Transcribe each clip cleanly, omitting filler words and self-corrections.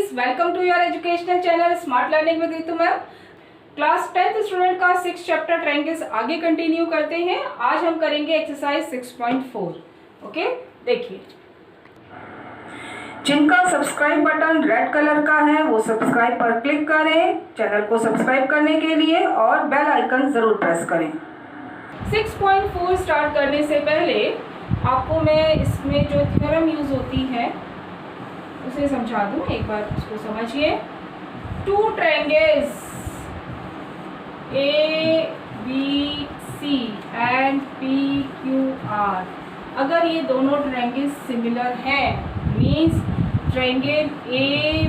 Students, welcome to your educational channel smart learning with Ritu ma'am. Class 10th student का 6 chapter triangles आगे continue करते हैं। आज हम करेंगे एक्सरसाइज 6.4। ओके, देखिए, जिनका सब्सक्राइब बटन रेड कलर का है वो सब्सक्राइब पर क्लिक करें चैनल को सब्सक्राइब करने के लिए और बेल आइकन जरूर प्रेस करें। 6.4 स्टार्ट करने से पहले आपको मैं इसमें जो थ्योरम यूज होती है उसे समझा दूं, एक बार उसको समझिए। Two triangles A B C and P Q R, अगर ये दोनों ट्रायंगल्स सिमिलर हैं, means triangle A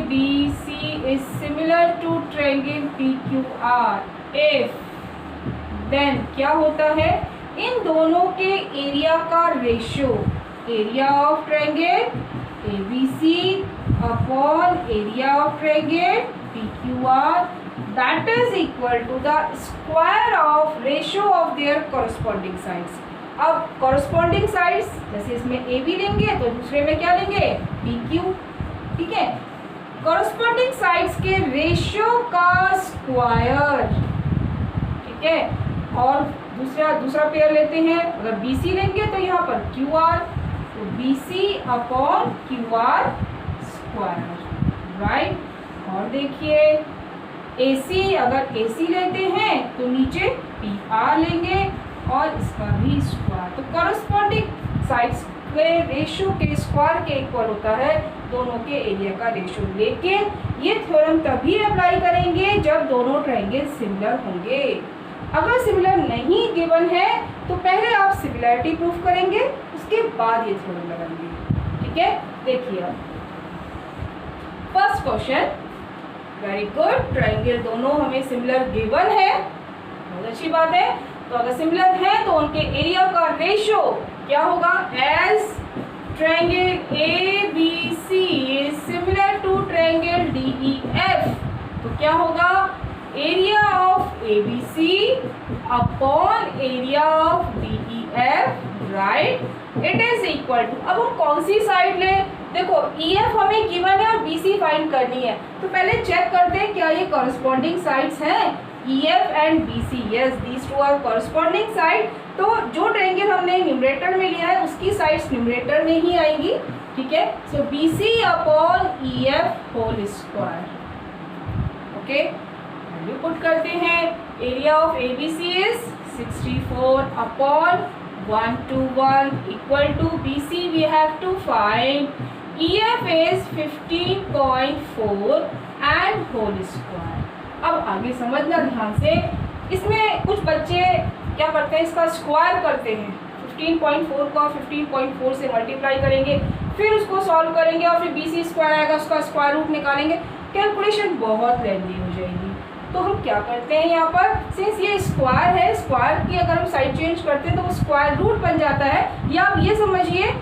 B C is similar to triangle P Q R if, then क्या होता है, इन दोनों के एरिया का ratio, area of triangle ABC upon area of triangle PQR, that is equal to the square of ratio of their corresponding sides। अब corresponding sides जैसे इसमें AB लेंगे तो दूसरे में क्या लेंगे, PQ, ठीक है। corresponding sides के रेशियो का स्क्वायर, ठीक है। और दूसरा पेयर लेते हैं, अगर BC लेंगे तो यहाँ पर QR, तो BC upon QR square, right. और देखिए AC, अगर AC लेते हैं तो नीचे PR लेंगे और इसका भी स्क्वायर, तो कॉरस्पॉन्डिंग साइड्स के रेशियो के स्क्वायर के इक्वल होता है दोनों के एरिया का रेशियो। लेकिन ये थ्योरम तभी अप्लाई करेंगे जब दोनों ट्रायंगल सिमिलर होंगे। अगर सिमिलर नहीं गिवन है तो पहले आप सिमिलरिटी प्रूफ करेंगे, उसके बाद ये थ्योरम लगाएंगे, ठीक है। देखिए first question, very good, triangle दोनों हमें सिमिलर गिवन है, बहुत अच्छी बात है। तो अगर सिमिलर है तो उनके एरिया का रेशियो क्या होगा, as triangle A B C is similar to triangle D E F, तो क्या होगा, area of A B C upon area of D E F, right, it is equal to, अब हम कौन सी साइड लें, देखो ई एफ हमें given है और बी सी फाइंड करनी है, तो पहले चेक करते हैं क्या ये कॉरस्पॉन्डिंग साइड्स हैं, E F and B C, yes these two are corresponding side. तो जो ट्रायंगल हमने न्यूमरेटर में लिया है उसकी साइड्स न्यूमरेटर में ही आएंगी, ठीक है। So B C upon E F whole square, okay, value put करते हैं। Area of A B C is 64 upon 1 to 1 equal to BC we have to find, EF is 15.4 and whole square। अब आगे समझना ध्यान से, इसमें कुछ बच्चे क्या करते हैं, इसका स्क्वायर करते हैं, 15.4 का 15.4 से मल्टीप्लाई करेंगे, फिर उसको सॉल्व करेंगे और फिर BC स्क्वायर आएगा, उसका स्क्वायर रूट निकालेंगे, कैलकुलेशन बहुत लेंथी हो जाएगी। तो हम क्या करते हैं यहाँ पर, सिंस ये स्क्वायर है, स्क्वायर की अगर हम साइड चेंज करते हैं तो वो स्क्वायर रूट बन जाता है, या आप ये समझिए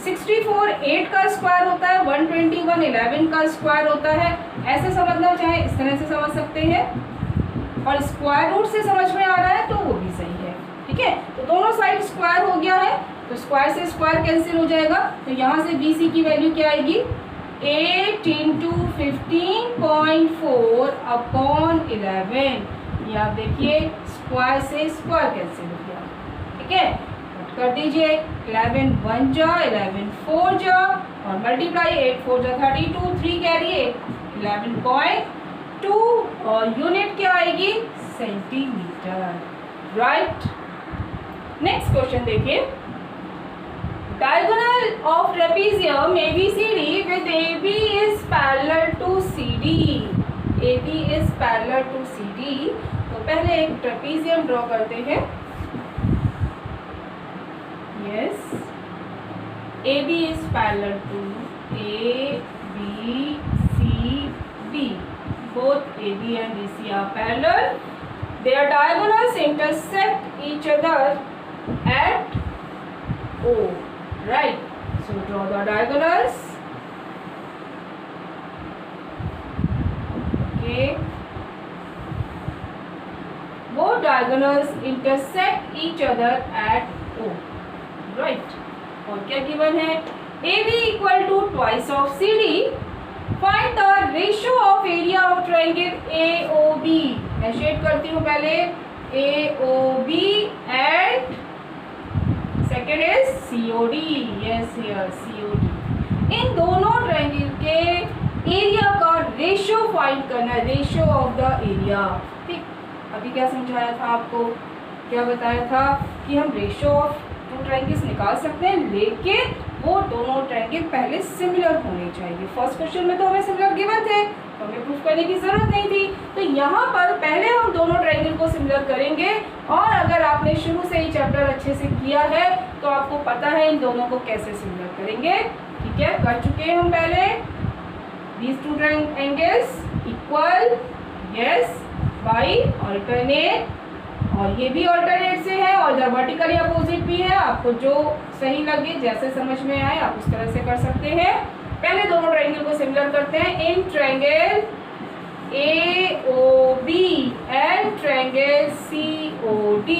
64 8 का स्क्वायर होता है, 121 11 का स्क्वायर होता है, ऐसे समझना चाहे इस तरह से समझ सकते हैं, और स्क्वायर रूट से समझ में आ रहा है तो वो भी सही है, ठीक है। तो दोनों साइड स्क्वायर हो गया है, तो स्क्वायर से स्क्वायर कैंसिल हो जाएगा, तो यहाँ से बी सी की वैल्यू क्या आएगी, 8 into 15.4 अपॉन 11, ये आप देखिए स्क्वायर से स्क्वायर कैंसिल हो गया, ठीक है। कट कर दीजिए, 11 1 जा, 11 4 जा, और मल्टीप्लाई 8 4 जा 32, 3 कैरी 11.2, और यूनिट क्या आएगी, सेंटीमीटर, राइट। नेक्स्ट क्वेश्चन देखिए, diagonal of trapezium ABCD with AB is parallel to CD, AB is parallel to CD। तो पहले एक ट्रेपीजियम ड्रॉ करते हैं, yes, AB is parallel to ABCD, both AB and BC are parallel, their diagonals intersect each other at O, right, so draw the diagonals, okay, both diagonals intersect each other at O, right। और क्या given है, AB equal to twice of CD, find the ratio of area of triangle AOB। मैं shade करती हूँ पहले AOB and second is COD। Yes here COD। इन दोनों triangle के area का रेशियो फाइंड करना है, रेशियो ऑफ द एरिया। ठीक, अभी क्या समझाया था आपको, क्या बताया था कि हम रेशियो ऑफ टू ट्रायंगल्स निकाल सकते हैं, लेकिन वो दोनों ट्रायंगल पहले सिमिलर होने चाहिए। फर्स्ट क्वेश्चन में तो हमें सिमिलर गिवन थे, तो हमें प्रूफ करने की जरूरत नहीं थी। तो यहाँ पर पहले हम दोनों ट्रायंगल को सिमिलर करेंगे, और अगर आपने शुरू से ही चैप्टर अच्छे से किया है तो आपको पता है इन दोनों को कैसे सिमिलर करेंगे। ठीक है, कर चुके हैं हम पहले। These two triangles equal, yes, by alternate, और ये भी alternate से है और इधर वर्टिकली अपोजिट भी है। आपको जो सही लगे, जैसे समझ में आए आप उस तरह से कर सकते हैं। पहले दोनों ट्रायंगल को सिमिलर करते हैं। In triangle AOB and triangle COD,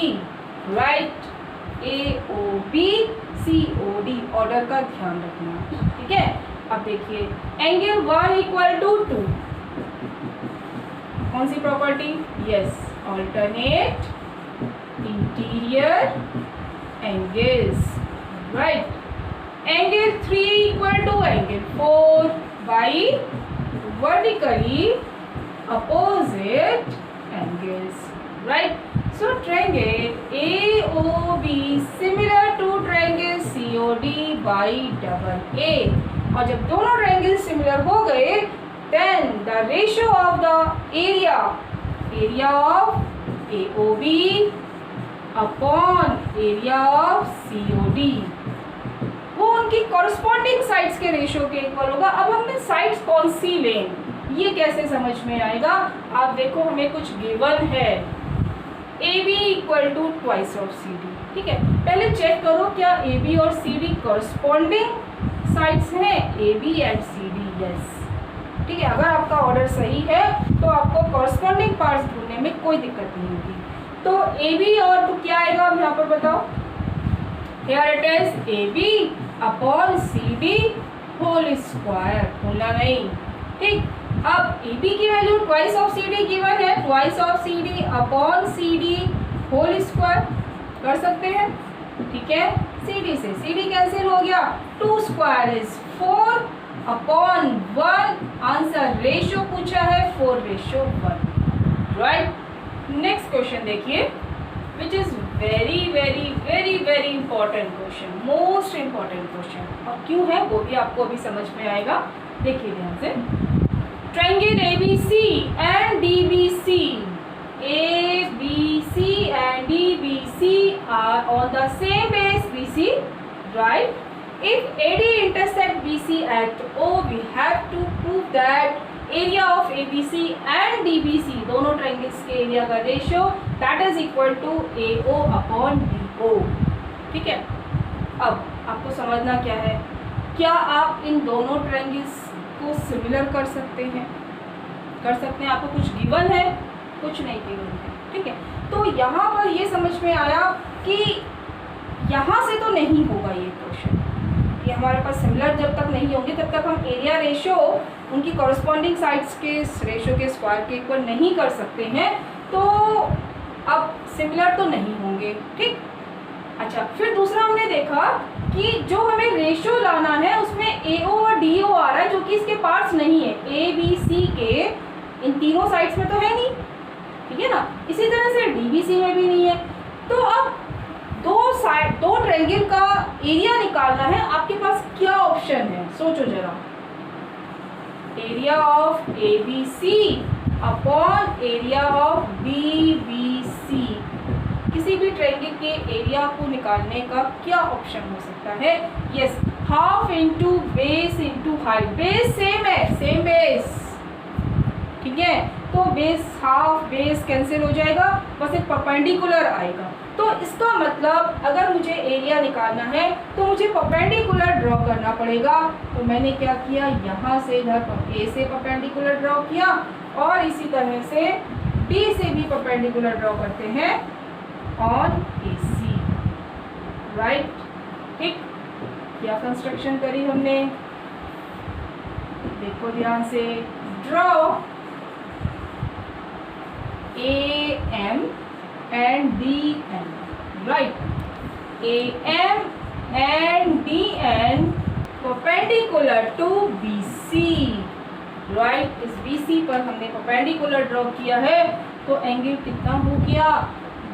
right, AOB COD, order का ध्यान रखना। ठीक है, अब देखिए एंगल 1 इक्वल टू 2, कौन सी property? Yes, alternate interior angles, right. Angle 3 equal to angle 4 by vertically opposite angles, right. So triangle AOB similar to triangle COD by double A, और जब दोनों ट्रायंगल सिमिलर हो गए then the ratio of the area of AOB upon area of COD, वो उनकी corresponding sides के ratio के equal होगा। अब हमने साइड्स कौन सी लें, ये कैसे समझ में आएगा? आप देखो, हमें कुछ गिवन है, AB equal to twice of CD। ठीक है, पहले चेक करो क्या AB और CD कॉरस्पॉन्डिंग साइड्स हैं, AB एंड CD, यस। ठीक है, अगर आपका ऑर्डर सही है तो आपको कॉरस्पॉन्डिंग पार्ट्स ढूंढने में कोई दिक्कत नहीं होगी। तो AB और तो क्या आएगा, अब यहाँ पर बताओ। Here it is AB upon CD whole square, भूलना नहीं। ठीक, अब AB की value twice of CD given है, twice of CD upon CD whole square कर सकते हैं। ठीक है, CD से CD कैंसिल हो गया, 2 square is 4 upon 1, answer ratio पूछा है 4:1, राइट। नेक्स्ट क्वेश्चन देखिए, which is very very very very important question, most important question. और क्यों है वो भी आपको अभी समझ में आएगा, देखिए ध्यान से। Triangle ABC and DBC, ABC and DBC are on the same base BC, right? If AD intersect BC at O, we have to prove that area of ABC and DBC, दोनों ट्रायंगल्स के area का ratio that is equal to AO upon BO। ठीक है, अब आपको समझना क्या है, क्या आप इन दोनों ट्रायंगल्स को सिमिलर कर सकते हैं? कर सकते हैं, आपको कुछ गिवन है, कुछ नहीं गिवन है। ठीक है, तो यहाँ पर ये समझ में आया कि यहाँ से तो नहीं होगा ये क्वेश्चन, ये हमारे पास सिमिलर जब तक नहीं होंगे तब तक हम एरिया रेशियो उनकी कॉरस्पॉन्डिंग साइड्स के रेशियो के स्क्वायर के इक्वल नहीं कर सकते हैं, तो अब सिमिलर तो नहीं होंगे। ठीक, अच्छा, फिर दूसरा हमने देखा कि जो हमें रेशियो लाना है उसमें AO और DO आ रहा है, जो कि इसके पार्ट्स नहीं है, ABC के इन तीनों साइड्स में तो है नहीं। ठीक है ना, इसी तरह से DBC में भी नहीं है। तो अब दो ट्रायंगल का एरिया निकालना है, आपके पास क्या ऑप्शन है, सोचो जरा। Area of ABC upon area of DBC, किसी भी ट्रायंगल के एरिया को निकालने का क्या ऑप्शन हो सकता है? Yes, half into base into height. Base same है, सेम बेस। ठीक है, तो बेस हाफ बेस कैंसिल हो जाएगा, बस एक परपेंडिकुलर आएगा। तो इसका मतलब अगर मुझे एरिया निकालना है तो मुझे परपेंडिकुलर ड्रॉ करना पड़ेगा। तो मैंने क्या किया, यहाँ से इधर A से परपेंडिकुलर ड्रॉ किया और इसी तरह से B से भी परपेंडिकुलर ड्रॉ करते हैं ऑन AC, राइट। ठीक, क्या कंस्ट्रक्शन करी हमने, देखो ध्यान से, draw AM and DN, right? AM and DN perpendicular to BC, right? इस BC पर हमने perpendicular ड्रॉ किया है, तो एंगल कितना हो गया?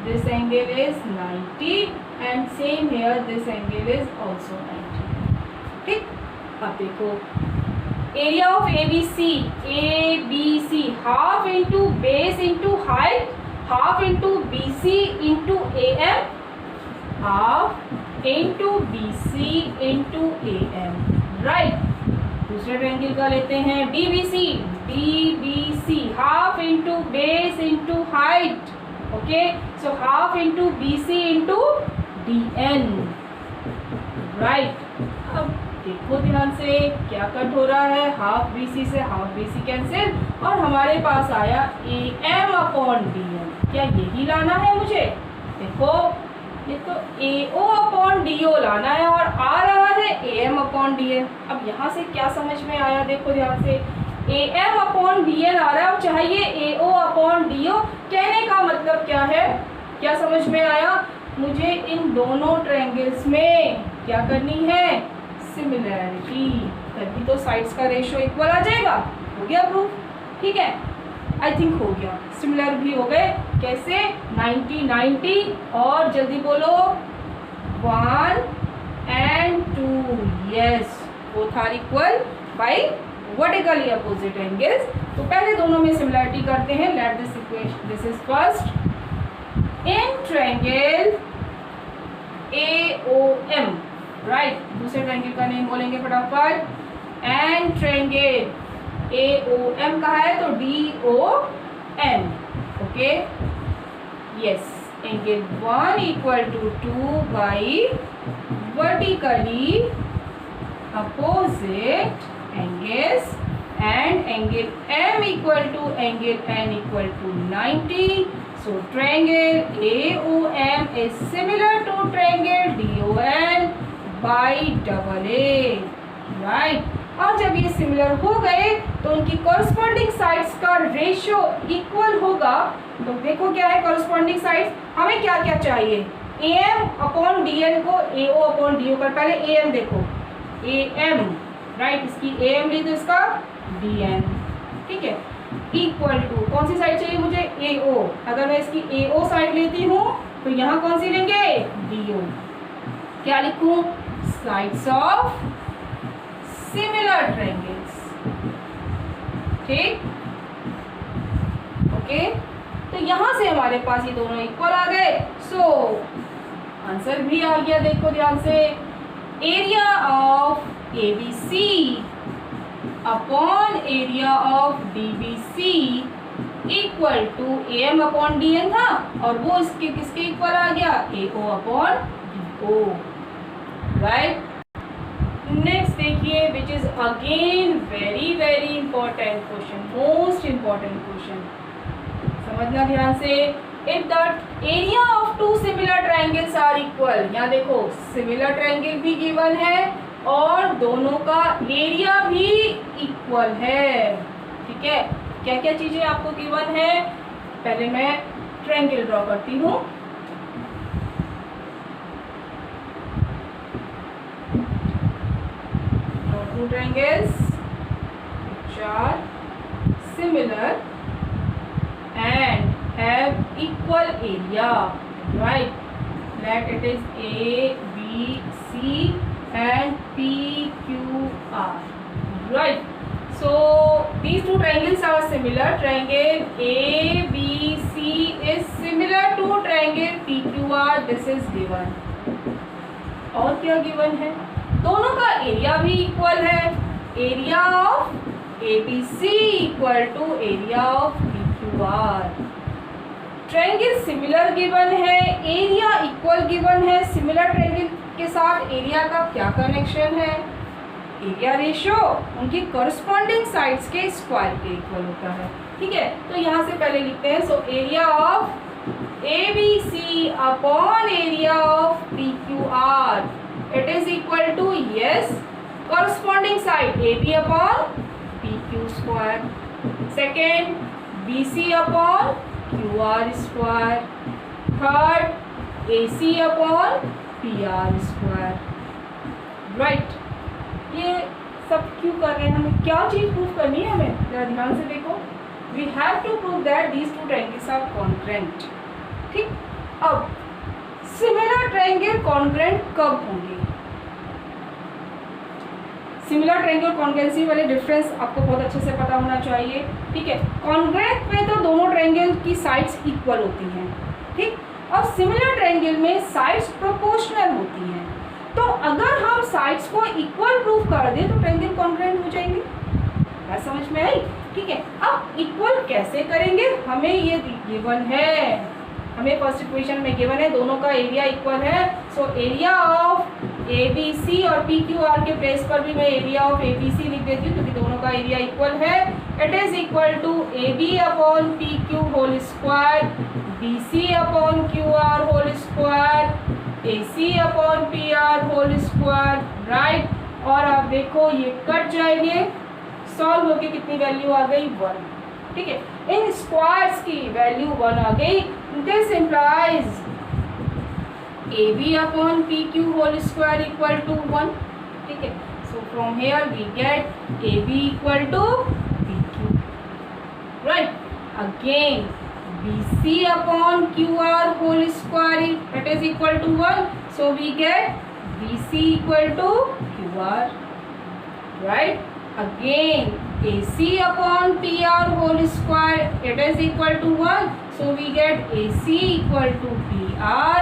This angle is 90 and same here this angle is also 90. ठीक, अब देखो area of ABC half into base into height, half into BC into AM, half into BC into AM, right. दूसरे ट्रायंगल का लेते हैं DBC half into base into height, okay, so half into BC into DN, right. अब देखो ध्यान से क्या cut हो रहा है, हाफ BC से हाफ BC कैंसिल, और हमारे पास आया AM अपॉन DN। क्या यही लाना है मुझे? देखो ये तो AO अपॉन DO लाना है और आ रहा है AM अपॉन DN। अब यहाँ से क्या समझ में आया? देखो ध्यान से, AM अपॉन DN आ रहा है और चाहिए AO अपॉन DO। कहने का मतलब क्या है? क्या समझ में आया? मुझे इन दोनों ट्रायंगल्स में क्या करनी है? सिमिलैरिटी, तभी तो साइड्स का रेशियो इक्वल आ जाएगा। हो गया प्रूफ? ठीक है, आई थिंक हो गया। सिमिलर भी हो गए, कैसे? 90 और जल्दी बोलो 1 and 2, yes, both are equal by vertically opposite angles. तो पहले दोनों में सिमिलरिटी करते हैं। Let this equation, this is first in triangle AOM, right. दूसरे ट्रायंगल का नेम बोलेंगे फटाफट। एंड ट्रायंगल AOM का है तो DON, okay, yes. Angle 1 equal to 2 by vertically opposite angles, and angle M equal to angle N equal to 90. So triangle AOM is similar to triangle DON by double A, right? और जब ये similar हो गए तो उनकी corresponding sides का ratio equal होगा। तो देखो क्या है कॉरस्पॉन्डिंग साइड्स, हमें क्या क्या चाहिए? AM अपॉन DN को AO अपॉन DO कर, पहले AM देखो, AM, राइट, इसकी AM ली तो इसका DN, ठीक है, इक्वल टू कौन सी साइड चाहिए मुझे? AO। अगर मैं इसकी AO साइड लेती हूँ तो यहाँ कौन सी लेंगे? DO। क्या लिखूं? साइड्स ऑफ सिमिलर ट्रायंगल्स, ठीक, ओके। तो यहाँ से हमारे पास ये दोनों इक्वल आ गए, सो आंसर भी आ गया। देखो ध्यान से, area of ABC upon area of DBC equal to AM upon DN था, और वो इसके किसके इक्वल आ गया? AO upon DO, right. Next देखिए, which is again very very important question, most important question, समझना ध्यान से। If the area of two similar triangles are equal, यहाँ देखो सिमिलर ट्रायंगल भी गिवन है और दोनों का एरिया भी इक्वल है, ठीक है। क्या क्या चीजें आपको गिवन है? पहले मैं ट्रायंगल ड्रॉ करती हूँ। Two triangles which are similar and have equal area, right? That it is A, B, C and P, Q, R, right? So these two triangles are similar. Triangle ABC is similar to triangle PQR. This is given. और क्या given है? दोनों का area भी equal है। Area of ABC equal to area of PQR। Triangle similar given है, area equal given है। Similar triangle के साथ एरिया का क्या कनेक्शन है? एरिया रेशियो उनकी कॉरस्पॉन्डिंग साइड्स के स्क्वायर के इक्वल होता है, ठीक है। तो यहाँ से पहले लिखते हैं, so area of ABC upon area of PQR, it is equal to, yes, corresponding side AB upon P Q square, second B C upon Q R square, third A C upon P R square, right. ये सब क्यों कर रहे हैं, हमें क्या चीज़ prove करनी है, हमें जरा ध्यान से देखो। We have to prove that these two triangles are congruent, ठीक। अब सिमिलर ट्रायंगल कॉन्ग्रुएंट कब होंगे? सिमिलर ट्रायंगल कॉन्ग्रुएंसी वाले डिफरेंस आपको बहुत अच्छे से पता होना चाहिए, ठीक है। कॉन्ग्रुएंट में तो दोनों ट्रायंगल की साइड्स इक्वल होती हैं, ठीक, और सिमिलर ट्रायंगल में साइड्स प्रोपोर्शनल होती हैं। तो अगर हम साइड्स को इक्वल प्रूव कर दें तो ट्रायंगल कॉन्ग्रुएंट हो जाएंगे। बात समझ में आई, ठीक है। अब इक्वल कैसे करेंगे, हमें ये गिवन है, हमें फर्स्ट इक्वेशन में गिवन है दोनों का एरिया इक्वल है। So area of A B C और पी क्यू आर के प्लेस पर भी मैं area of A B C लिख देती हूँ क्योंकि दोनों का एरिया इक्वल है। It is equal to A B upon P Q whole square, B C upon Q R whole square, A C upon P R whole square, right. और आप देखो ये कट जाएंगे, सॉल्व होके कितनी वैल्यू आ गई, 1, ठीक है। इन स्क्वायर्स की वैल्यू 1 आ गई। This implies A B upon P Q whole square equal to 1, ठीक है। So from here we get A B equal to P Q, right. Again B C upon Q R whole square it is equal to 1, so we get B C equal to Q R, right. Again AC upon PR whole square it is equal to 1, so we get AC equal to PR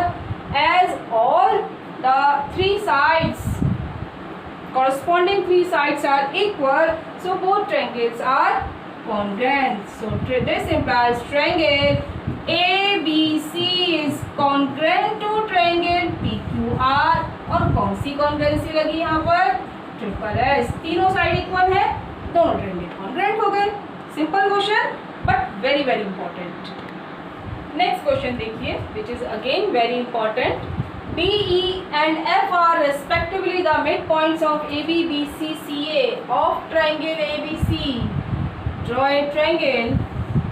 as all the three sides, corresponding three sides are equal, so both triangles are congruent. So this implies triangle ABC is congruent to triangle PQR। और कौन सी congruency लगी यहाँ पर, triple S. तीनों side equal है, दोनों triangle congruent हो गए। Simple question but very very important. Next question देखिए which is again very important. D E and F are respectively the mid points of A B B C C A of triangle A B C. Draw a triangle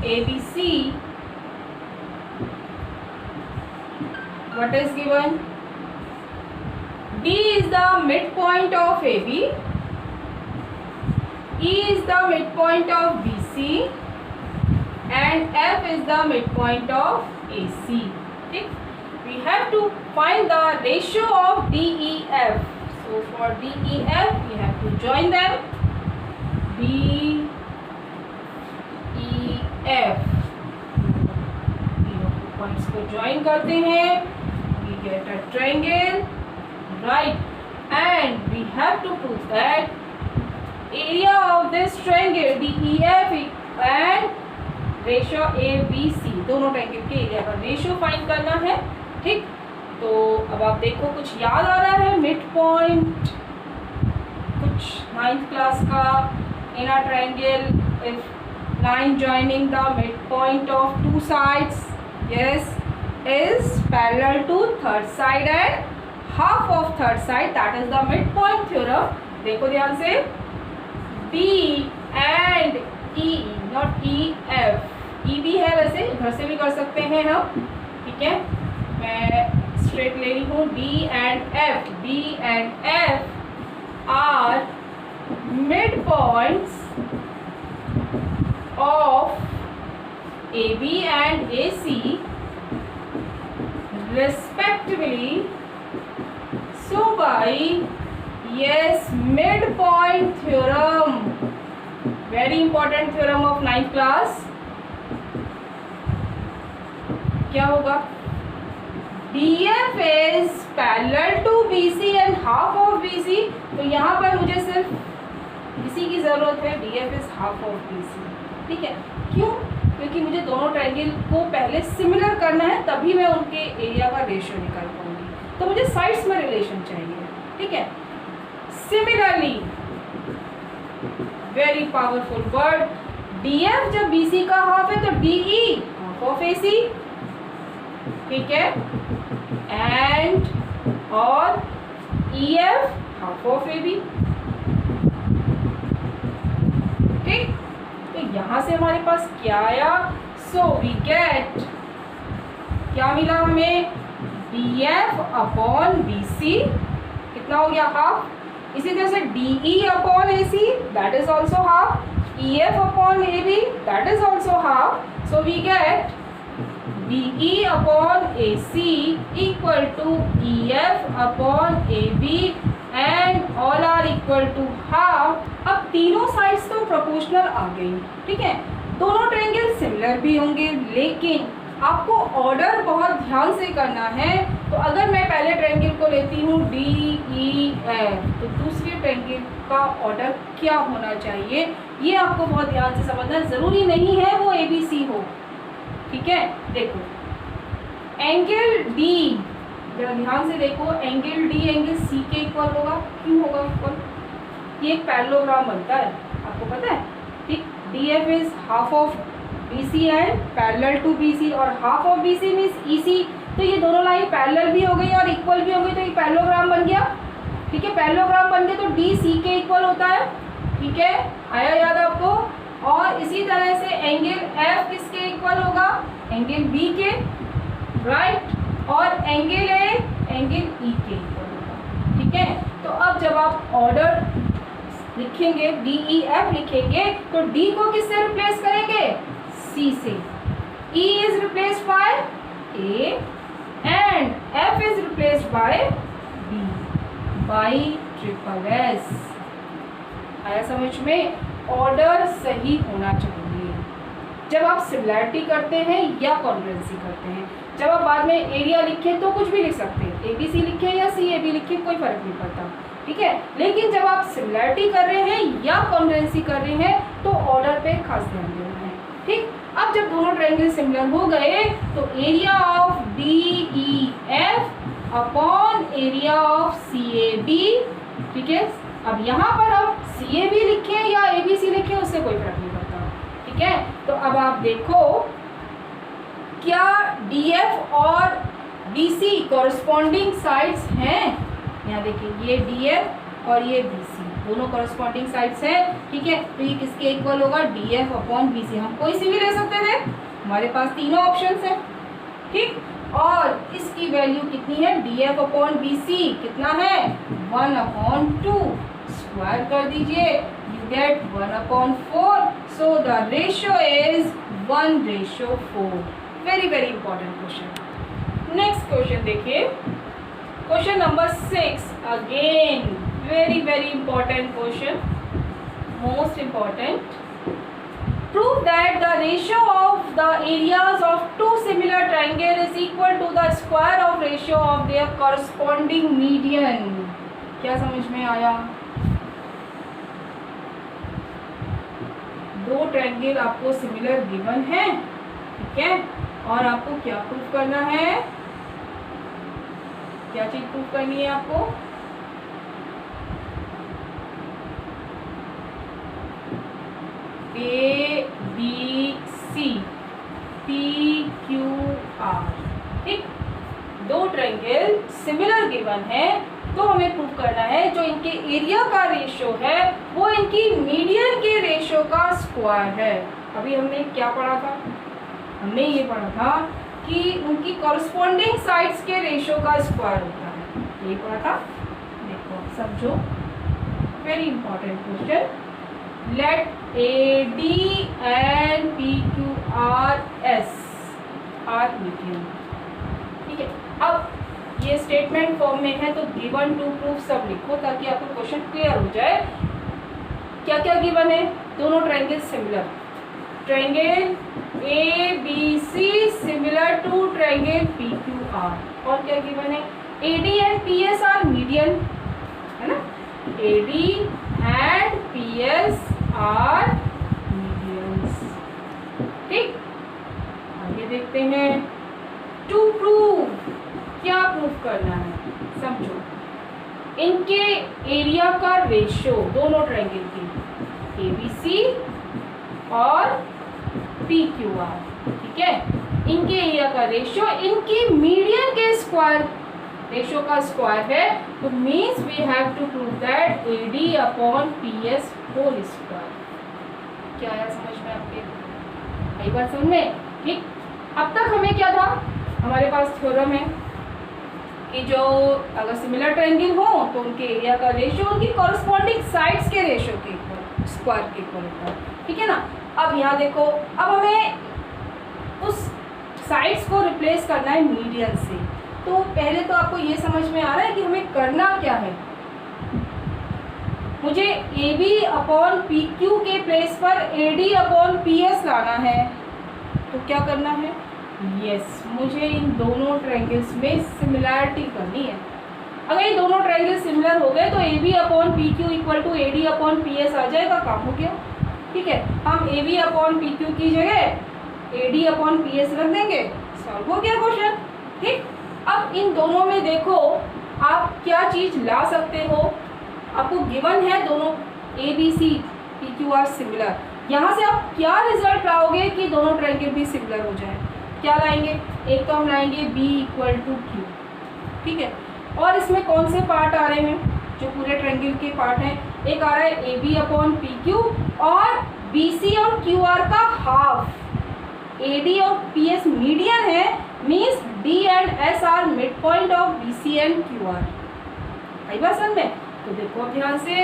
A B C. What is given? D is the midpoint of AB, E is the midpoint of BC, and F is the midpoint of AC. ठीक? We have to find the ratio of DEF. So for DEF, we have to join them. DEF. तीनों points को join करते हैं. We get a triangle. Right, and we have to prove that area of this triangle DEF and ratio ABC दोनों triangle के area का ratio find करना है, ठीक। तो अब आप देखो कुछ याद आ रहा है, मिड पॉइंट कुछ 9th क्लास का। In a triangle if line joining the mid point of two sides yes is parallel to third side and half of third side, that is the midpoint theorem। देखो ध्यान से, B and E not E F, E भी है वैसे, इधर से भी कर सकते हैं हम, ठीक है। मैं स्ट्रेट ले रही हूँ, D and F, B and F are midpoints of AB and AC respectively। So by yes midpoint theorem, very important theorem of 9th class, क्या होगा? DF is parallel to BC and half of BC। तो यहाँ पर मुझे सिर्फ इसी की ज़रूरत है, DF is half of BC, ठीक है। क्यों? क्योंकि मुझे दोनों ट्रायंगल को पहले सिमिलर करना है, तभी मैं उनके एरिया का रेशियो निकाल पाऊंगी। तो मुझे साइड्स में रिलेशन चाहिए, ठीक है। Similarly very powerful word, DF जब BC का हाफ है तो DE हाफ ऑफ AC, ठीक है। एंड और EF हाफ ऑफ AB। ठीक, तो यहाँ से हमारे पास क्या आया, सो वी गेट, क्या मिला हमें, DF अपॉन BC कितना हो गया, हाफ। इसी तरह से DE upon AC that is also half, EF upon AB that is also half, so we get DE upon AC equal to EF upon AB and all are equal to half. अब तीनों sides तो proportional आ गई, ठीक है, दोनों triangle similar भी होंगे, लेकिन आपको ऑर्डर बहुत ध्यान से करना है। तो अगर मैं पहले ट्रायंगल को लेती हूँ DEF, तो दूसरे ट्रायंगल का ऑर्डर क्या होना चाहिए, ये आपको बहुत ध्यान से समझना। ज़रूरी नहीं है वो ABC हो, ठीक है। देखो एंगल D, जरा ध्यान से देखो, एंगल D एंगल C के इक्वल होगा। क्यों होगा इक्वल, ये एक पैरेललोग्राम बनता है, आपको पता है, ठीक। DF is half of BC and parallel to BC, और half of BC means EC, तो ये दोनों लाइन पैरेलल भी हो गई और इक्वल भी हो गई, तो एक पैरेललोग्राम बन गया, ठीक है। पैरेललोग्राम बन गया तो DC के इक्वल होता है, ठीक है, आया याद आपको। और इसी तरह से एंगल F किसके इक्वल होगा, एंगल B के, राइट, और एंगल A एंगल E के इक्वल होगा, ठीक है। तो अब जब आप ऑर्डर लिखेंगे DEF लिखेंगे तो D को किससे रिप्लेस करेंगे, C से, E is replaced by A and F is replaced by B by triple S। आया समझ में, ऑर्डर सही होना चाहिए जब आप सिमिलैरिटी करते हैं या कॉन्ग्रुएंसी करते हैं। जब आप बाद में एरिया लिखें तो कुछ भी लिख सकते हैं, ABC लिखें या CAB लिखें, कोई फर्क नहीं पड़ता, ठीक है। लेकिन जब आप सिमिलैरिटी कर रहे हैं या कॉन्ग्रुएंसी कर रहे हैं तो ऑर्डर पे खास ध्यान देना है, ठीक। अब जब दोनों ट्रायंगल सिमिलर हो गए तो area of DEF upon area of CAB, ठीक है। अब यहाँ पर आप CAB लिखें या ABC लिखें उससे कोई फर्क नहीं पड़ता, ठीक है। तो अब आप देखो क्या DF और BC कॉरस्पॉन्डिंग साइड्स हैं, यहाँ देखिए ये DF और ये BC दोनों कॉरस्पॉन्डिंग साइड्स हैं, ठीक है। तो ये किसके इक्वल होगा, DF अपॉन BC। हम कोई सी भी ले सकते थे, हमारे पास तीनों ऑप्शंस हैं, ठीक। और इसकी वैल्यू कितनी है, DF अपॉन BC कितना है, 1/2, स्क्वायर कर दीजिए, you get 1/4, so the ratio is 1:4। Very very important question. Next question देखिए, question number 6, again very very important question, most important. Prove that the ratio of the areas of two similar triangle is equal to the square of ratio of their corresponding median। क्या समझ में आया, दो triangle आपको similar given है, ठीक है, और आपको क्या प्रूफ करना है, क्या चीज प्रूफ करनी है आपको, ABC PQR, ठीक। दो ट्रायंगल सिमिलर गिवन है तो हमें प्रूव करना है जो इनके एरिया का रेशियो है वो इनकी मीडियन के रेशियो का स्क्वायर है। अभी हमने क्या पढ़ा था, हमने ये पढ़ा था कि उनकी कॉरस्पॉन्डिंग साइड्स के रेशियो का स्क्वायर होता है, ये पढ़ा था। देखो समझो, very important question. Let AD and PQRS are median, ठीक है। अब ये स्टेटमेंट फॉर्म में है तो गिवन टू प्रूफ सब लिखो ताकि आपको क्वेश्चन क्लियर हो जाए। क्या क्या गिवन है, दोनों triangle similar, triangle ABC similar to triangle PQR, और क्या गिवन है, AD and PS are median, है ना, AD and PS are medians, ठीक। आगे देखते हैं, टू प्रूव, क्या प्रूफ करना है, समझो। इनके एरिया का रेशियो दोनों ट्रायंगल की ABC और PQR, ठीक है, इनके एरिया का रेशियो इनकी मीडियन के स्क्वायर रेशियो का स्क्वायर है, तो means we have to prove that AD upon PS whole square. क्या आया समझ में आपके? आई बात समझ में? ठीक, अब तक हमें क्या था, हमारे पास थ्योरम है कि जो अगर सिमिलर ट्रायंगल हो तो उनके एरिया का रेशियो उनकी कॉरस्पॉन्डिंग साइड्स के रेशियो के इक्वल, स्क्वायर के इक्वल होता है, ठीक है ना। अब यहाँ देखो, अब हमें उस साइड्स को रिप्लेस करना है मीडियन से। तो पहले तो आपको ये समझ में आ रहा है कि हमें करना क्या है। मुझे A B upon P Q के प्लेस पर A D upon P S लाना है। तो क्या करना है? यस, मुझे इन दोनों ट्रायंगल्स में सिमिलैरिटी करनी है। अगर ये दोनों ट्रायंगल सिमिलर हो गए तो A B upon P Q equal to A D upon P S आ जाएगा, काम हो गया। ठीक है, हम A B upon P Q की जगह A D upon P S रख देंगे, सॉल्व हो गया क्वेश्चन। ठीक, अब इन दोनों में देखो आप क्या चीज़ ला सकते हो। आपको गिवन है दोनों A B C P Q R similar, यहाँ से आप क्या रिजल्ट लाओगे कि दोनों ट्रायंगल भी सिमिलर हो जाए। क्या लाएंगे? एक तो हम लाएंगे b इक्वल टू क्यू, ठीक है। और इसमें कौन से पार्ट आ रहे हैं जो पूरे ट्रायंगल के पार्ट हैं? एक आ रहा है A B upon P Q और बी सी और क्यू आर का हाफ। ए डी और पी एस मीडियन है, means D and S are mid point of B C and Q R. आई बात समझ में? तो देखो अब ध्यान से,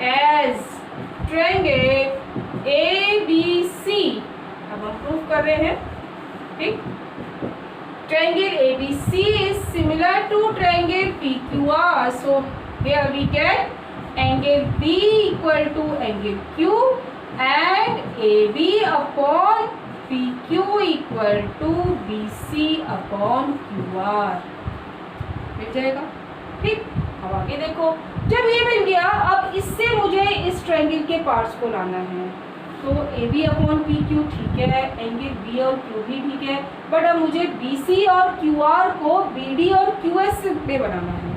as triangle A B C, अब हम प्रूव कर रहे हैं, ठीक। Triangle A B C is similar to triangle P Q R, so here we get angle B equal to angle Q and AB upon PQ equal to BC upon QR। मिल जाएगा, ठीक। अब आगे देखो, जब ये मिल गया, अब इससे मुझे इस ट्रायंगल के पार्ट्स को लाना है। तो A B upon P Q ठीक है, एंगल बी और क्यू भी ठीक है, बट अब मुझे बी सी और क्यू आर को बी डी और क्यू एस में बनाना है,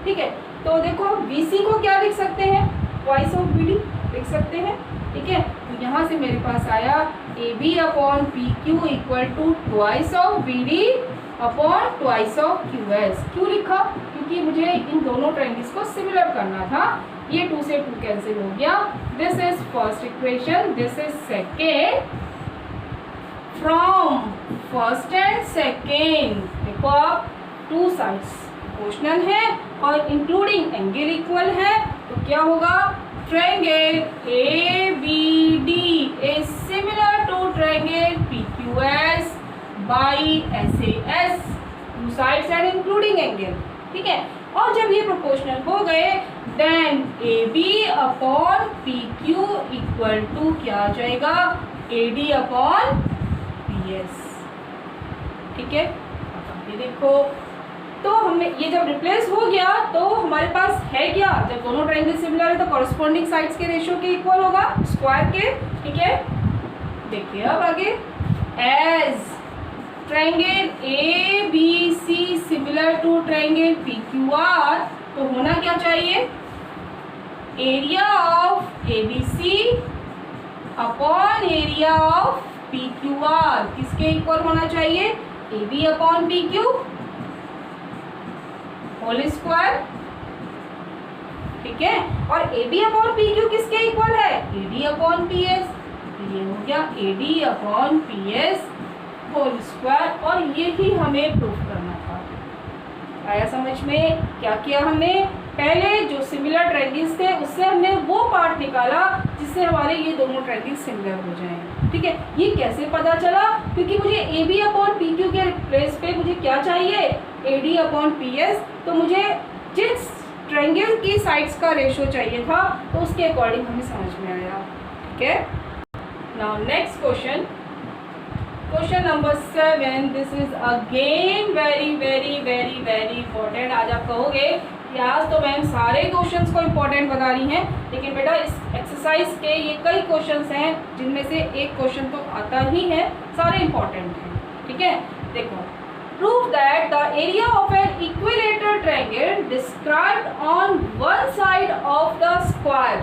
ठीक है। तो देखो बी सी को क्या लिख सकते हैं? ट्वाइस ऑफ बी डी लिख सकते हैं, ठीक है। तो यहाँ से मेरे पास आया A B upon P Q equal to twice of B D upon twice of Q S. क्यों लिखा? क्योंकि मुझे इन दोनों ट्रायंगल्स को सिमिलर करना था। ये 2 से 2 कैंसिल हो गया। This is first equation, this is second. From first and second देखो आप 2 साइड्स प्रोपोर्शनल है और इंक्लूडिंग एंगल इक्वल है, तो क्या होगा? Triangle A B D is similar to triangle P Q S by S A S, 2 sides and including angle, ठीक है। और जब ये प्रोपोर्शनल हो गए, then A B upon P Q equal to क्या आ जाएगा? A D upon P S, ठीक है। अब ये देखो, तो हमें ये जब रिप्लेस हो गया तो हमारे पास है क्या? जब दोनों ट्रायंगल सिमिलर है तो कॉरस्पॉन्डिंग साइड्स के रेशियो के इक्वल होगा, स्क्वायर के, ठीक है। देखिए अब आगे, as triangle A B C similar to triangle P Q R, तो होना क्या चाहिए? Area of A B C upon area of P Q R किसके इक्वल होना चाहिए? A B upon P Q whole square, ठीक है। और A B upon P Q किसके इक्वल है? A D upon P S. ये हो गया A D upon P S whole square, और ये ही हमें प्रूफ करना था। आया समझ में? क्या किया हमने? पहले जो सिमिलर ट्रायंगल्स थे उससे हमने वो पार्ट निकाला जिससे हमारे ये दोनों ट्रायंगल सिमिलर हो जाएं, ठीक है। ये कैसे पता चला? क्योंकि मुझे A B upon P Q के प्लेस पे मुझे क्या चाहिए? A D upon P S. तो मुझे जिस ट्रायंगल की साइड्स का रेशियो चाहिए था तो उसके अकॉर्डिंग हमें समझ में आया, ठीक है। Now next question, question number 7। This is again very very very very important. आज आप कहोगे कि आज तो मैम सारे क्वेश्चंस को इंपॉर्टेंट बता रही हैं, लेकिन बेटा इस एक्सरसाइज के ये कई क्वेश्चंस हैं जिनमें से एक क्वेश्चन तो आता ही है, सारे इंपॉर्टेंट हैं, ठीक है। देखो, prove that the area of an equilateral triangle described on one side of the square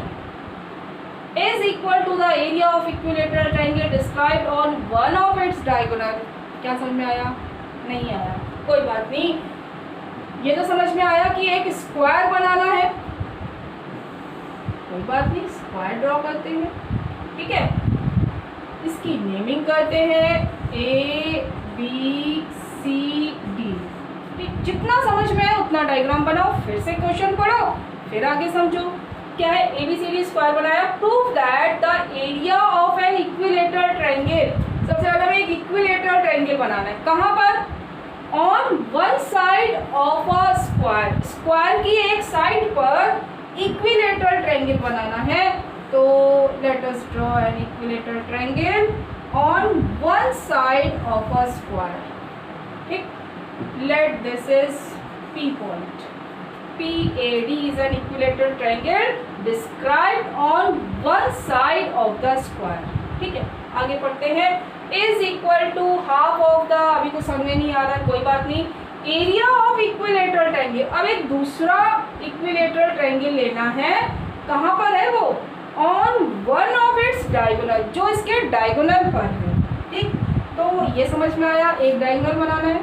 is equal to the area of equilateral triangle described on one of its diagonal। क्या समझ में आया? नहीं आया, कोई बात नहीं। ये तो समझ में आया कि एक स्क्वायर बनाना है, कोई बात नहीं, स्क्वायर ड्रॉ करते हैं, ठीक है। इसकी नेमिंग करते हैं ABCD। जितना समझ में आए उतना डायग्राम बनाओ, फिर से क्वेश्चन पढ़ो, फिर आगे समझो। क्या है? ABCD स्क्वायर बनाया। Prove that the area of an equilateral triangle. सबसे पहले हमें एक इक्विलेटरल ट्रायंगल बनाना है। कहाँ पर? On one side of a square. Square की एक साइड पर इक्विलेटरल ट्रायंगल बनाना है। तो let us draw an equilateral triangle on one side of a square. ठीक, let this is P point. PAD is an equilateral triangle described on one side of the square. ठीक है, आगे पढ़ते हैं। is equal to half of the, अभी कुछ समझ में नहीं आ रहा है, कोई बात नहीं। एरिया ऑफ इक्विलेटरल ट्रायंगल, अब एक दूसरा इक्विलेटरल ट्रायंगल लेना है। कहाँ पर है वो? On one of its diagonal, जो इसके डायगोनल पर है। ठीक, तो ये समझ में आया। एक डायगोनल बनाना है,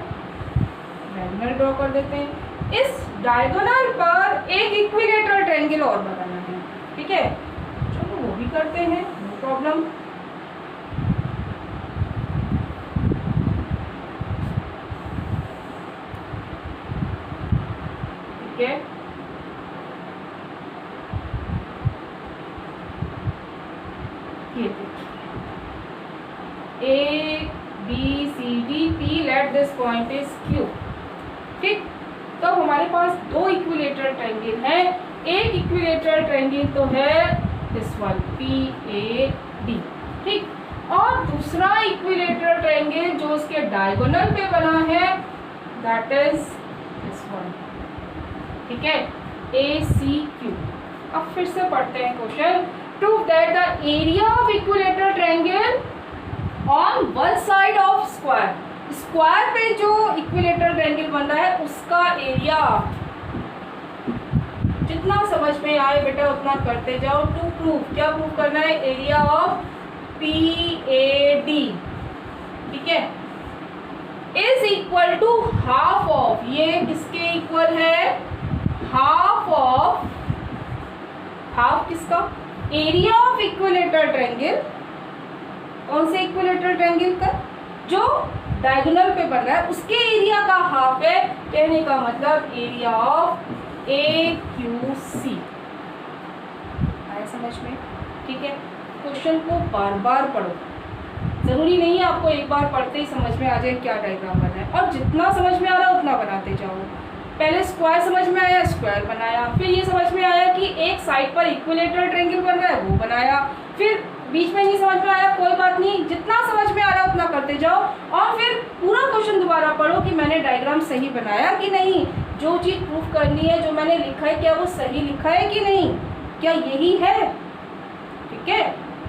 डायगोनल ड्रॉ कर देते हैं। इस डायगोनल पर एक इक्विलेटरल ट्रायंगल और बनाना है। ठीक है, चलो वो भी करते हैं, नो प्रॉब्लम। ठीक है, ये देखिए ABCD, let this point is Q। ठीक, तो हमारे पास दो इक्विलेटरल ट्रायंगल हैं। एक इक्विलेटरल ट्रायंगल तो है दिस वन PAD। ठीक, और दूसरा इक्विलेटरल ट्रायंगल जो उसके डायगोनल पे बना है दैट इज दिस वन। ठीक है, ACQ। अब फिर से पढ़ते हैं question. Prove that the area of equilateral triangle on one side of square. Square पे जो इक्विलेटरल ट्रायंगल बन रहा है उसका एरिया, जितना समझ में आए बेटा उतना करते जाओ। टू प्रूव, क्या प्रूव करना है? Area of PAD। ठीक है, is equal to half of, ये किसके इक्वल है? हाफ ऑफ, हाफ किसका? Area of equilateral triangle. कौन से इक्विलेटरल ट्रायंगल का? जो डायगोनल पे बन रहा है उसके एरिया का हाफ है। कहने का मतलब एरिया ऑफ AQC। आया समझ में? ठीक है, क्वेश्चन को बार बार पढ़ो, जरूरी नहीं है आपको एक बार पढ़ते ही समझ में आ जाए क्या डायग्राम बना है। और जितना समझ में आ रहा है उतना बनाते जाओ। पहले स्क्वायर समझ में आया, स्क्वायर बनाया। फिर ये समझ में आया कि एक साइड पर इक्विलेटरल ट्रायंगल बन रहा है, वो बनाया। फिर बीच में नहीं समझ में आया, कोई बात नहीं, जितना समझ में आ रहा है उतना करते जाओ। और फिर पूरा क्वेश्चन दोबारा पढ़ो कि मैंने डायग्राम सही बनाया कि नहीं, जो चीज़ प्रूफ करनी है, जो मैंने लिखा है, क्या वो सही लिखा है कि नहीं, क्या यही है। ठीक है,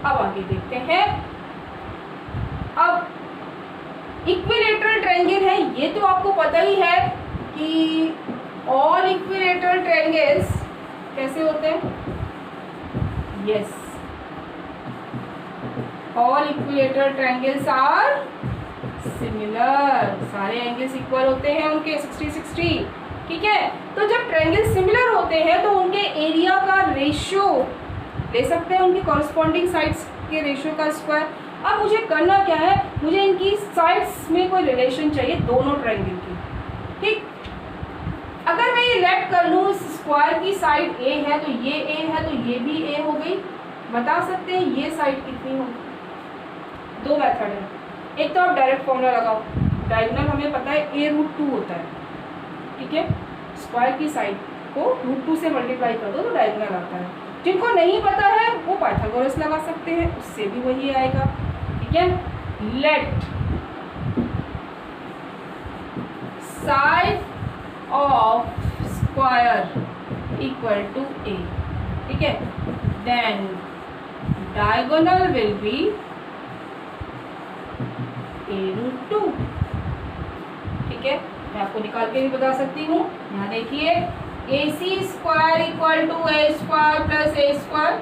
अब आगे देखते हैं। अब इक्विलेटरल ट्रायंगल है, ये तो आपको पता ही है कि ऑल इक्विलेटरल ट्रायंगल्स कैसे होते हैं। Yes, all equilateral triangles are similar. सारे एंगल्स इक्वल होते हैं उनके 60-60। ठीक है, तो जब ट्रायंगल सिमिलर होते हैं तो उनके एरिया का रेशियो ले सकते हैं, उनकी कॉरस्पॉन्डिंग साइड्स के रेशियो का स्क्वायर। अब मुझे करना क्या है, मुझे इनकी साइड्स में कोई रिलेशन चाहिए दोनों ट्रायंगल की। ठीक, अगर मैं ये लेट कर लूँ, इस स्क्वायर की साइड A है तो ये A है तो ये भी A हो गई। बता सकते हैं ये साइड कितनी होगी? दो मेथड है। एक तो आप डायरेक्ट फॉर्मूला लगाओ, डायगोनल हमें पता है A√2 होता है। ठीक है, स्क्वायर की साइड को √2 से मल्टीप्लाई कर दो तो डायगोनल आता है। जिनको नहीं पता है वो पाइथागोरस लगा सकते हैं, उससे भी वही आएगा। ठीक है, let side of square equal to A। ठीक है, then diagonal will be A√2। ठीक है, मैं आपको निकाल के भी बता सकती हूँ। यहाँ देखिए, AC square equal to A square plus A square.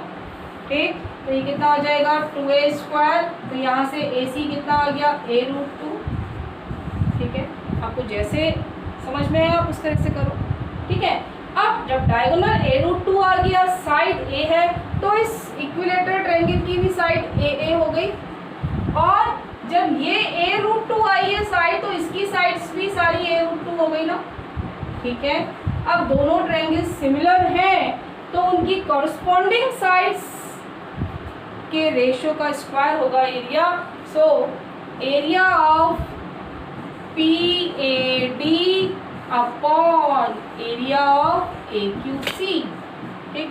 ठीक, तो ये कितना आ जाएगा 2A स्क्वायर। तो यहाँ से AC कितना आ गया A√2। ठीक है, आपको जैसे समझ में है आप उस तरह से करो। ठीक है, अब जब डायगोनल A√2 आ गया, साइड A है, तो इस इक्विलेटरल ट्रायंगल की भी साइड AA हो गई। और जब ये a√2 आई है साइड, तो इसकी साइड्स भी सारी a√2 हो गई ना, ठीक है। अब दोनों ट्रायंगल सिमिलर हैं तो उनकी कॉरस्पॉन्डिंग साइड्स के रेशियो का स्क्वायर होगा area. So area of PAD upon area of AQC, ठीक।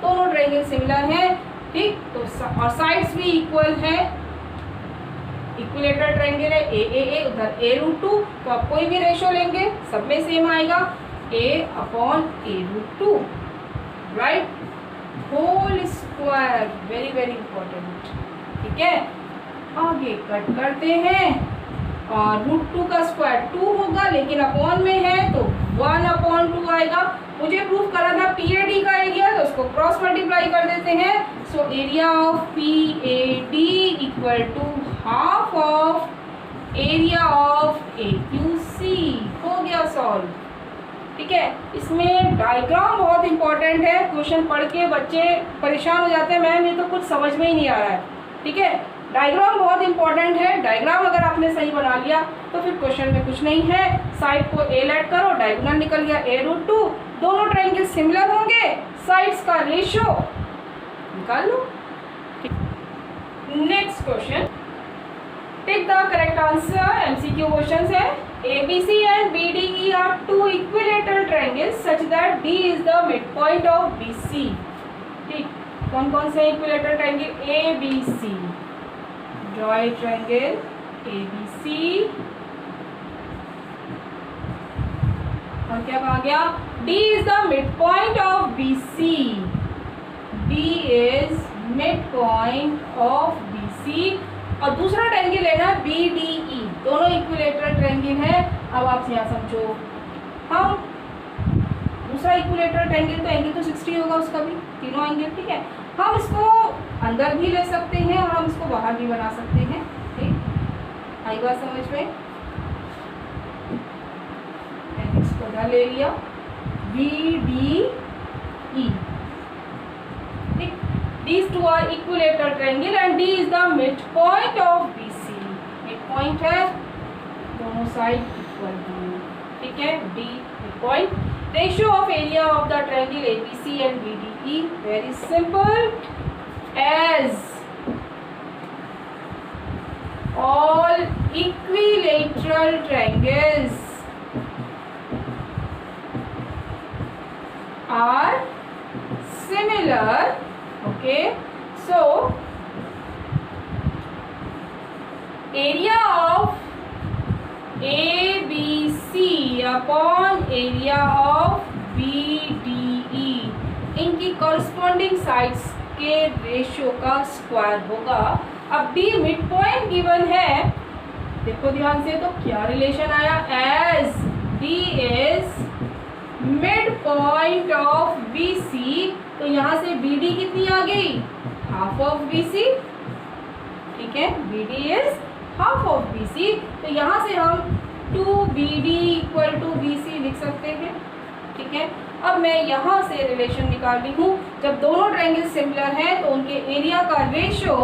दोनों ट्रायंगल सिमिलर हैं, ठीक, तो और साइड्स भी इक्वल है, इक्विलेटरल ट्रायंगल है AAA, उधर a√2, तो आप कोई भी रेशियो लेंगे सब में सेम आएगा a/a√2, right, whole square, very very important, ठीक है। आगे कट करते हैं और √2 का स्क्वायर 2 होगा, लेकिन अपॉन में है तो 1/2 आएगा। मुझे प्रूफ करा था PAD का एरिया, तो उसको क्रॉस मल्टीप्लाई कर देते हैं। So area of PAD equal to half of area of AQC, हो गया सॉल्व, ठीक है। इसमें डायग्राम बहुत इंपॉर्टेंट है, क्वेश्चन पढ़ के बच्चे परेशान हो जाते हैं, मैम ये तो कुछ समझ में ही नहीं आ रहा है, ठीक है। डायग्राम बहुत इंपॉर्टेंट है, डायग्राम अगर आपने सही बना लिया तो फिर क्वेश्चन में कुछ नहीं है, साइड को a लेट करो, डायगोनल निकल गया a√2, दोनों ट्रायंगल सिमिलर होंगे, साइड्स का रेशियो निकाल लो। Next question, tick the correct answer, MCQ question है। ABC and BDE are two equilateral triangles such that D is the midpoint of BC, ठीक, कौन कौन से equilateral triangle? ABC, draw a triangle ABC, और क्या कहा गया? D is the midpoint of BC, D is midpoint of BC, और दूसरा ट्रायंगल लेना BDE, दोनों इक्विलेटरल ट्रायंगल है। अब आप यहाँ समझो, हम दूसरा इक्विलेटरल ट्रायंगल तो एंगल तो 60 होगा उसका भी, तीनों एंगल, ठीक है। हम इसको अंदर भी ले सकते हैं और हम इसको बाहर भी बना सकते हैं, ठीक, आई बात समझ में? इसको इधर ले लिया BDE, ठीक, these two are equilateral triangle and D is the midpoint of BC, midpoint है, दोनों साइड इक्वल हैं, ठीक है, D midpoint। Ratio of area of the triangle ABC and BDE, very simple, as all equilateral triangles are similar, okay, so area of ABC upon area of BDE, इनकी corresponding sides के ratio का square होगा। अब B mid point given है, देखो ध्यान से, तो क्या रिलेशन आया? As D is mid point of BC, तो यहाँ से BD कितनी आ गई? हाफ ऑफ BC, ठीक है, BD is half of BC, तो यहाँ से हम 2BD इक्वल टू BC लिख सकते हैं, ठीक है। अब मैं यहाँ से रिलेशन निकाल रही हूँ, जब दोनों ट्रायंगल सिमिलर हैं तो उनके एरिया का रेशियो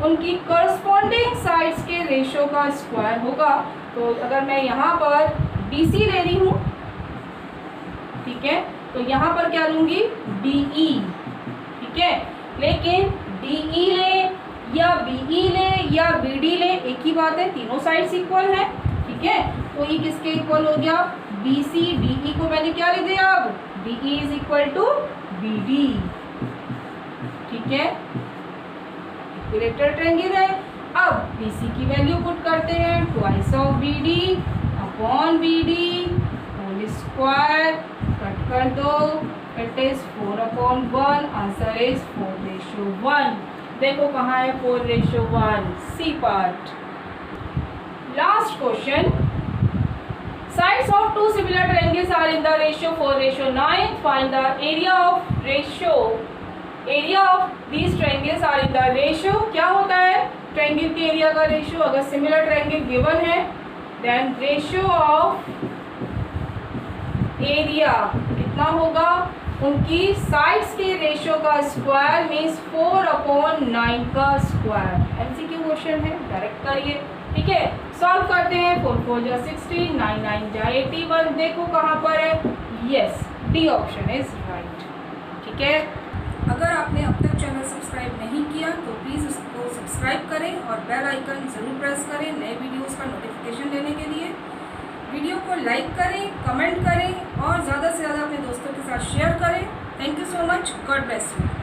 उनकी करस्पॉन्डिंग साइड्स के रेशियो का स्क्वायर होगा। तो अगर मैं यहाँ पर BC ले रही हूँ, ठीक है, तो यहाँ पर क्या लूँगी? DE, ठीक है, लेकिन DE ले या BE ले या BD ले, एक ही बात है, तीनों साइड्स इक्वल है, ठीक है। तो ये किसके इक्वल हो गया? BC, DE को मैंने क्या लिख दिया? अब DE is equal to BD, ठीक है, इक्विलेटरल ट्रायंगल है। अब BC की वैल्यू पुट करते हैं, twice of BD upon BD whole square, cut कर दो, इट इज 4/1, आंसर इज 4:1। देखो कहाँ है 4:1, C part. Last question, sides of two similar triangles are in the ratio 4:9, find the area of these triangles are in the ratio, क्या होता है triangle के area का रेशियो? अगर सिमिलर ट्रायंगल गिवन है देन रेशियो ऑफ एरिया कितना होगा? उनकी साइड्स के रेशियो का स्क्वायर मीन्स 4/9 का स्क्वायर। एमसीक्यू क्वेश्चन है, डायरेक्ट करिए। ठीक है, सॉल्व करते हैं। 4 4 जा 60, 9 9 जा 81। देखो कहाँ पर है, yes D option is right. ठीक है, अगर आपने अब तक चैनल सब्सक्राइब नहीं किया तो प्लीज़ उसको सब्सक्राइब करें और बेल आइकन ज़रूर प्रेस करें नए वीडियोस का नोटिफिकेशन लेने के लिए। वीडियो को लाइक करें, कमेंट करें और ज़्यादा से ज़्यादा अपने दोस्तों के साथ शेयर करें। Thank you so much, God bless you.